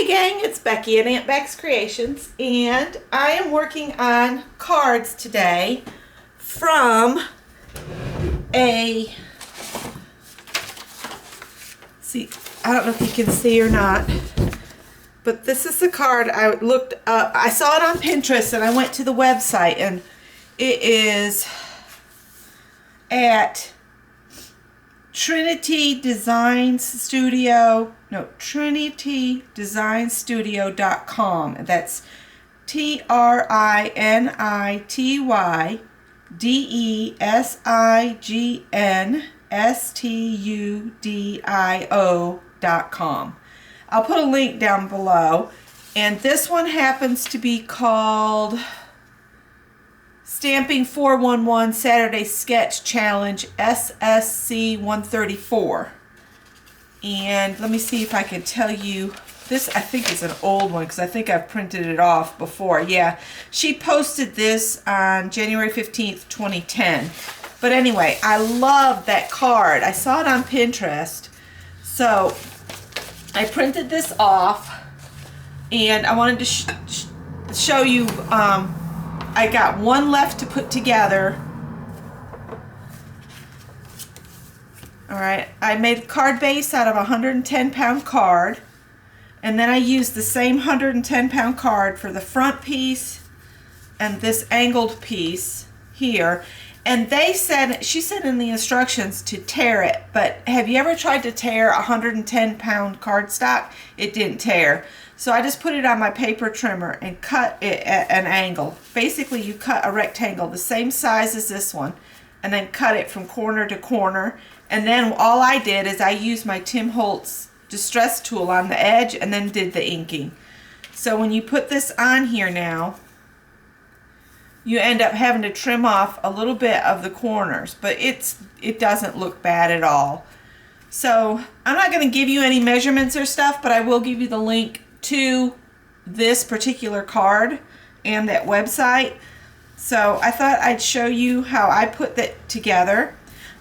Hey gang, it's Becky at Aunt Beck's Creations, and I am working on cards today from I don't know if you can see or not, but this is the card I looked up. I saw it on Pinterest and I went to the website, and it is at TrinityDesignStudio.com. That's TrinityDesignStudio.com. I'll put a link down below. And this one happens to be called Stamping 411 Saturday Sketch Challenge SSC 134. And let me see if I can tell you. This I think is an old one because I think I've printed it off before. Yeah, she posted this on January 15th, 2010. But anyway, I love that card. I saw it on Pinterest. So I printed this off, and I wanted to show you. I got one left to put together. Alright, I made a card base out of a 110-pound card, and then I used the same 110-pound card for the front piece and this angled piece here. And she said in the instructions to tear it, but have you ever tried to tear a 110-pound cardstock? It didn't tear. So I just put it on my paper trimmer and cut it at an angle. Basically, you cut a rectangle the same size as this one, and then cut it from corner to corner. And then all I did is I used my Tim Holtz Distress tool on the edge and then did the inking. So when you put this on here now, you end up having to trim off a little bit of the corners, but it doesn't look bad at all. So I'm not going to give you any measurements or stuff, but I will give you the link to this particular card and that website. So I thought I'd show you how I put that together.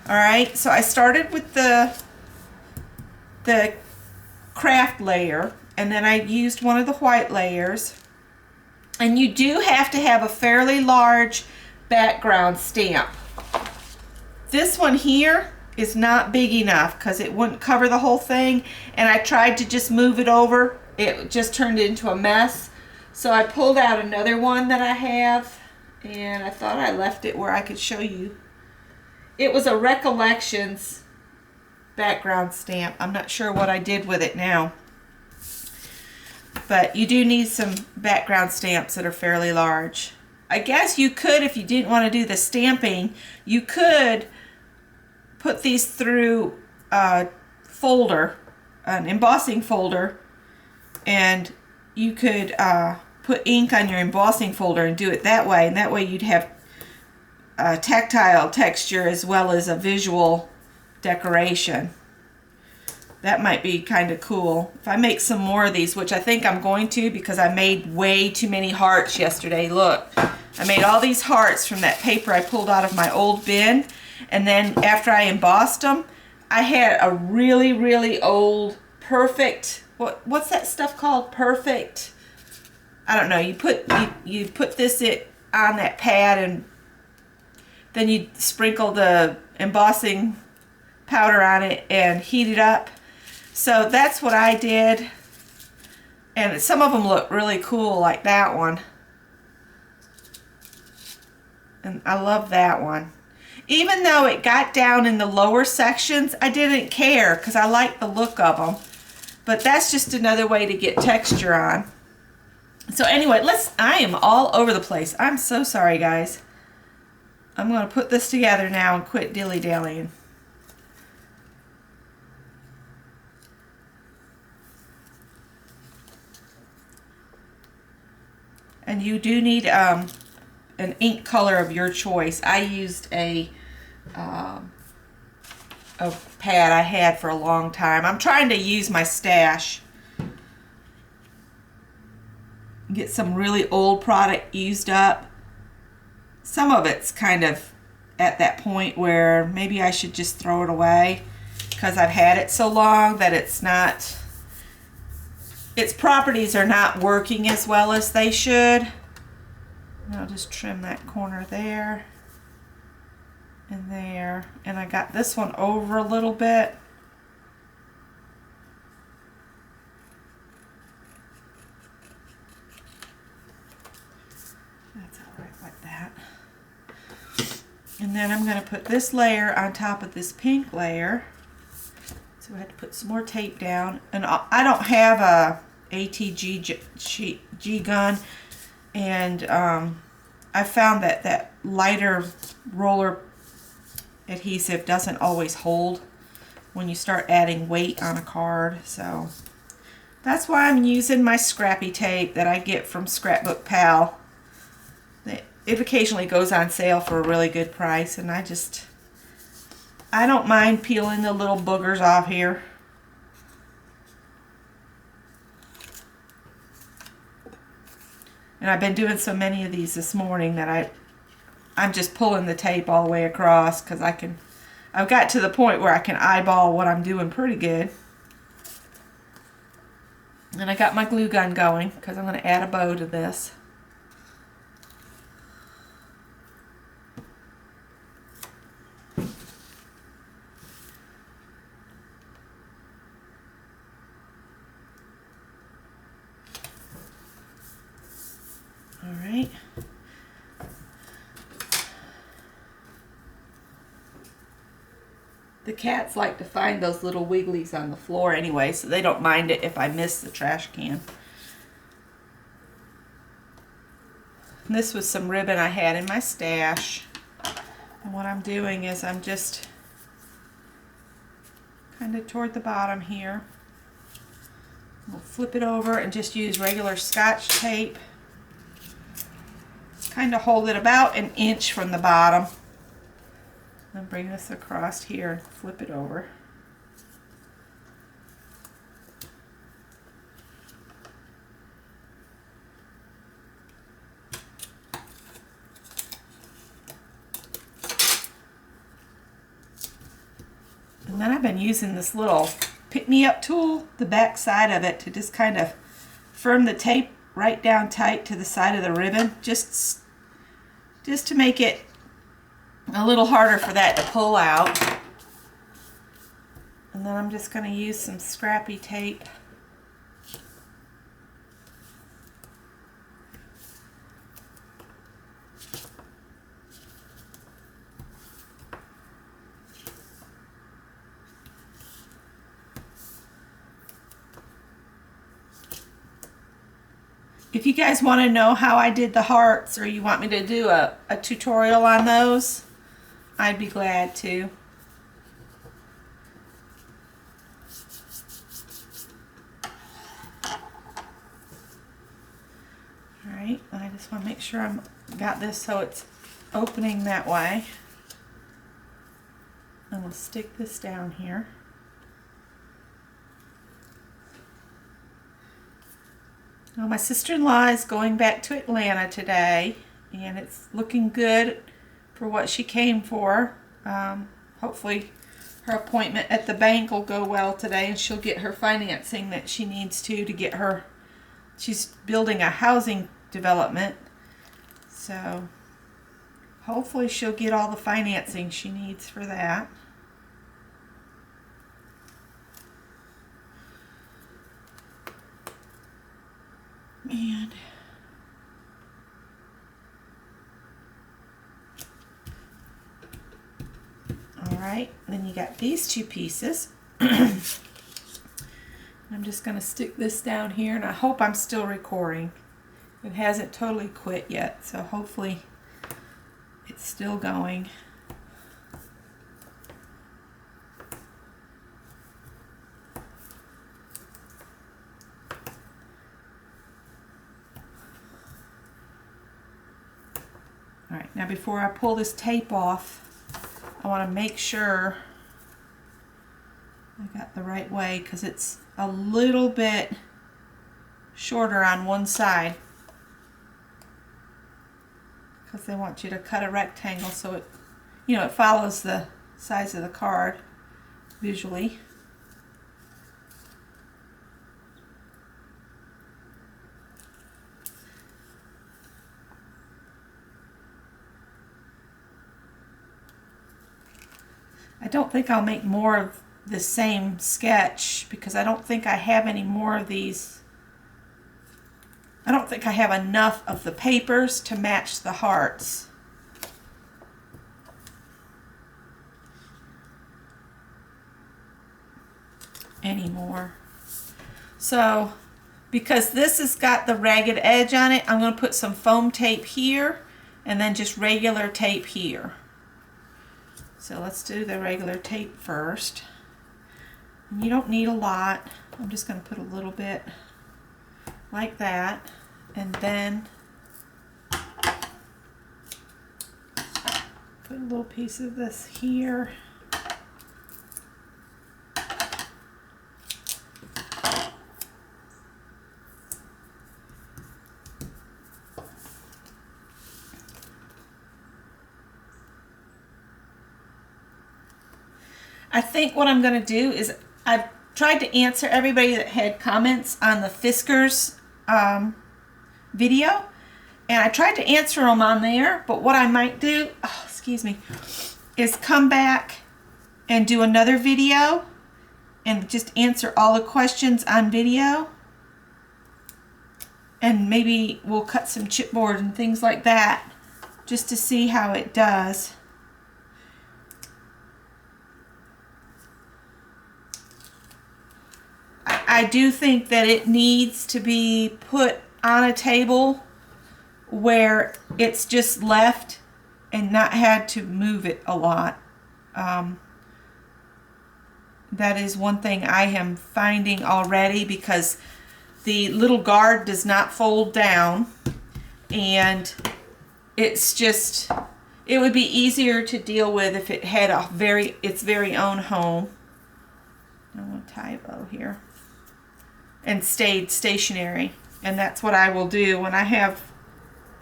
Alright, so I started with the craft layer, and then I used one of the white layers. And you do have to have a fairly large background stamp. This one here is not big enough because it wouldn't cover the whole thing, and I tried to just move it over. It just turned into a mess. So I pulled out another one that I have, and I thought I left it where I could show you. It was a Recollections background stamp. I'm not sure what I did with it now. But you do need some background stamps that are fairly large. I guess you could, if you didn't want to do the stamping, you could put these through a folder, an embossing folder, and you could put ink on your embossing folder and do it that way. And that way you'd have a tactile texture as well as a visual decoration. That might be kind of cool. If I make some more of these, which I think I'm going to because I made way too many hearts yesterday. Look, I made all these hearts from that paper I pulled out of my old bin. And then after I embossed them, I had a really, really old, perfect, what's that stuff called? Perfect, I don't know. You put this on that pad, and then you sprinkle the embossing powder on it and heat it up. So that's what I did, and some of them look really cool, like that one, and I love that one. Even though it got down in the lower sections, I didn't care because I like the look of them, but that's just another way to get texture on. So anyway, I am all over the place. I'm so sorry, guys. I'm going to put this together now and quit dilly-dallying. And you do need an ink color of your choice. I used a pad I had for a long time. I'm trying to use my stash. Get some really old product used up. Some of it's kind of at that point where maybe I should just throw it away because I've had it so long that it's not its properties are not working as well as they should. And I'll just trim that corner there and there. And I got this one over a little bit. That's all right like that. And then I'm going to put this layer on top of this pink layer. So I had to put some more tape down. And I don't have a ATG gun. And I found that that lighter roller adhesive doesn't always hold when you start adding weight on a card. So that's why I'm using my scrappy tape that I get from Scrapbook Pal. It occasionally goes on sale for a really good price, and I don't mind peeling the little boogers off here. And I've been doing so many of these this morning that I'm just pulling the tape all the way across because I've got to the point where I can eyeball what I'm doing pretty good. And I got my glue gun going because I'm going to add a bow to this. Alright. The cats like to find those little wigglies on the floor anyway, so they don't mind it if I miss the trash can. And this was some ribbon I had in my stash. And what I'm doing is I'm just kind of toward the bottom here. We'll flip it over and just use regular Scotch tape. Kind of hold it about an inch from the bottom. Then bring this across here and flip it over. And then I've been using this little pick-me-up tool, the back side of it, to just kind of firm the tape right down tight to the side of the ribbon, just to make it a little harder for that to pull out. And then I'm just going to use some scrappy tape. If you guys want to know how I did the hearts, or you want me to do a tutorial on those, I'd be glad to. Alright, I just want to make sure I've got this so it's opening that way. And we'll stick this down here. Well, my sister-in-law is going back to Atlanta today, and it's looking good for what she came for. Hopefully her appointment at the bank will go well today, and she'll get her financing that she needs to get her. She's building a housing development, so hopefully she'll get all the financing she needs for that. And alright, then you got these two pieces. I'm just going to stick this down here, and I hope I'm still recording. It hasn't totally quit yet, so hopefully it's still going. Alright, now before I pull this tape off, I want to make sure I got the right way, because it's a little bit shorter on one side, because they want you to cut a rectangle so it, it follows the size of the card visually. I don't think I'll make more of the same sketch because I don't think I have any more of these. I don't think I have enough of the papers to match the hearts. Anymore. So because this has got the ragged edge on it, I'm going to put some foam tape here and then just regular tape here. So let's do the regular tape first. And you don't need a lot. I'm just going to put a little bit like that, and then put a little piece of this here. I think what I'm going to do is I've tried to answer everybody that had comments on the Fiskars video, and I tried to answer them on there, but what I might do, excuse me, is come back and do another video and just answer all the questions on video, and maybe we'll cut some chipboard and things like that just to see how it does. I do think that it needs to be put on a table where it's just left and not had to move it a lot. That is one thing I am finding already, because the little guard does not fold down, and it's just, it would be easier to deal with if it had its very own home. I want a typo here. And stayed stationary, and that's what I will do when I have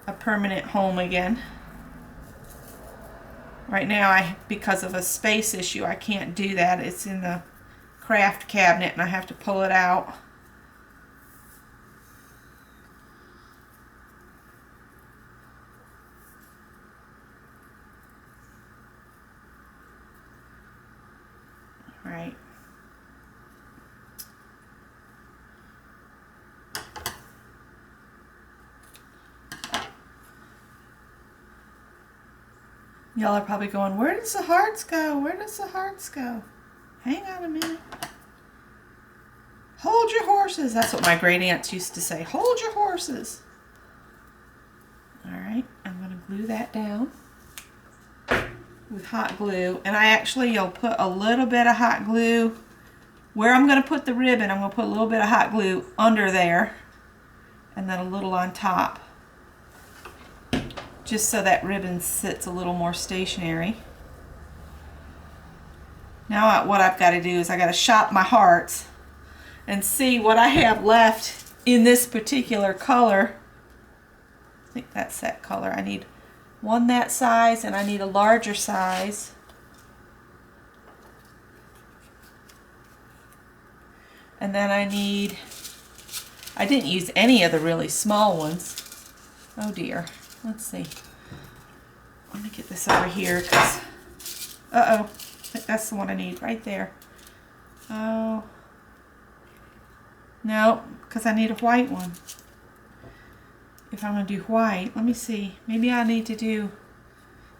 a permanent home again. Right now, because of a space issue, I can't do that. It's in the craft cabinet and I have to pull it out. All right. Y'all are probably going, where does the hearts go? Where does the hearts go? Hang on a minute. Hold your horses. That's what my great aunts used to say. Hold your horses. All right, I'm going to glue that down with hot glue. And you'll put a little bit of hot glue where I'm going to put the ribbon. I'm going to put a little bit of hot glue under there and then a little on top, just so that ribbon sits a little more stationary. Now what I've got to do is I got to shop my hearts and see what I have left in this particular color. I think that's that color. I need one that size, and I need a larger size. And then I didn't use any of the really small ones. Oh dear. Let's see. Let me get this over here, because, I think that's the one I need right there. Oh, no, because I need a white one. If I'm going to do white, let me see. Maybe I need to do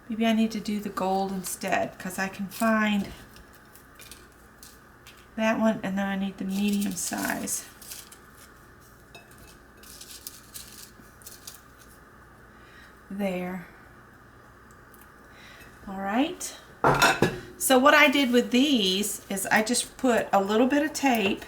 the gold instead, because I can find that one, and then I need the medium size. There. All right. So what I did with these is I just put a little bit of tape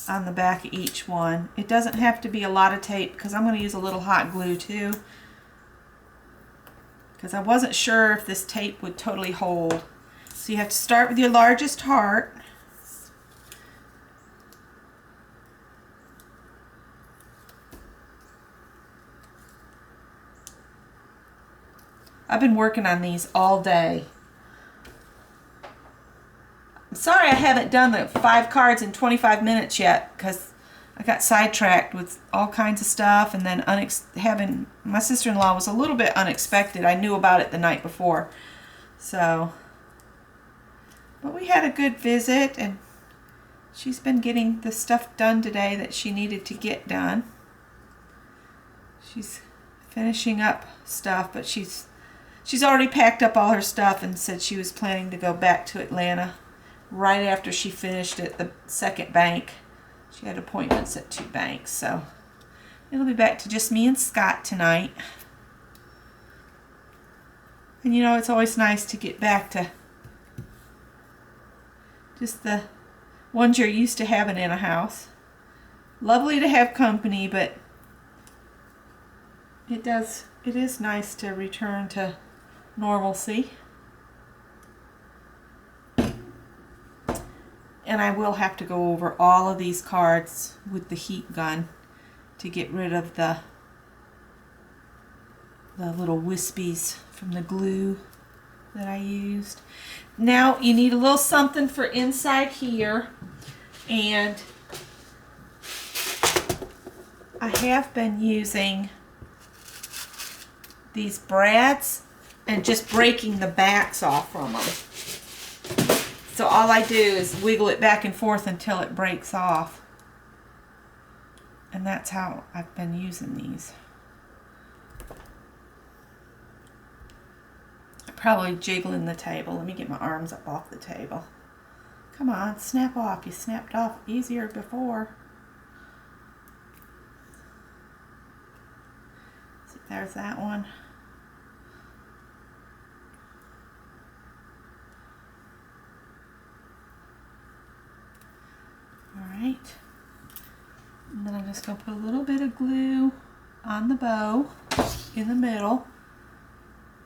on the back of each one. It doesn't have to be a lot of tape, because I'm going to use a little hot glue too, because I wasn't sure if this tape would totally hold. So you have to start with your largest heart. I've been working on these all day. I'm sorry I haven't done the 5 cards in 25 minutes yet, because I got sidetracked with all kinds of stuff, and then having my sister-in-law was a little bit unexpected. I knew about it the night before, so. But we had a good visit, and she's been getting the stuff done today that she needed to get done. She's finishing up stuff, but she's already packed up all her stuff and said she was planning to go back to Atlanta right after she finished at the second bank. She had appointments at 2 banks, so it'll be back to just me and Scott tonight. And you know, it's always nice to get back to just the ones you're used to having in a house. Lovely to have company, but it is nice to return to normalcy. And I will have to go over all of these cards with the heat gun to get rid of the little wispies from the glue that I used. Now you need a little something for inside here, and I have been using these brads and just breaking the backs off from them. So all I do is wiggle it back and forth until it breaks off. And that's how I've been using these. I'm probably jiggling the table. Let me get my arms up off the table. Come on, snap off. You snapped off easier before. So there's that one. Alright, and then I'm just going to put a little bit of glue on the bow in the middle,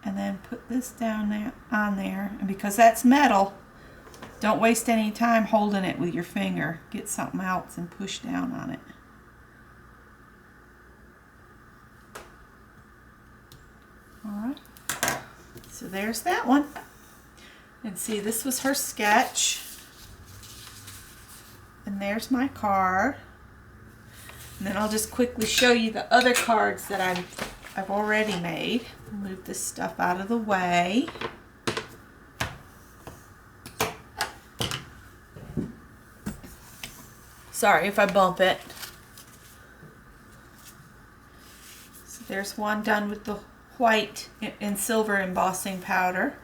and then put this down there on there. And because that's metal, don't waste any time holding it with your finger. Get something else and push down on it. Alright, so there's that one. And see, this was her sketch. And there's my card. And then I'll just quickly show you the other cards that I've already made. Move this stuff out of the way. Sorry if I bump it. So there's one done with the white and silver embossing powder.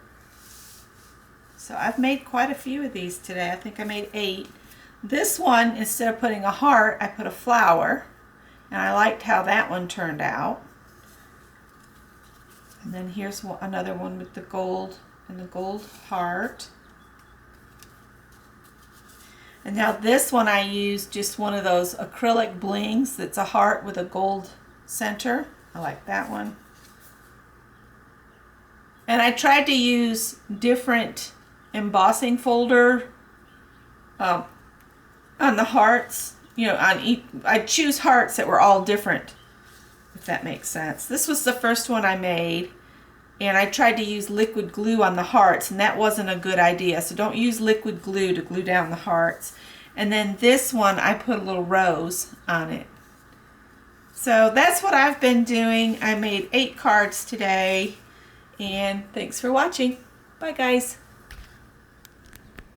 So I've made quite a few of these today. I think I made 8. This one, instead of putting a heart, I put a flower, and I liked how that one turned out. And then here's another one with the gold and the gold heart. And now this one I used just one of those acrylic blings that's a heart with a gold center. I like that one. And I tried to use different embossing folder on the hearts, you know, on each. I choose hearts that were all different, if that makes sense. This was the first one I made, and I tried to use liquid glue on the hearts, and that wasn't a good idea. So don't use liquid glue to glue down the hearts. And then this one, I put a little rose on it. So that's what I've been doing. I made 8 cards today, and thanks for watching. Bye, guys.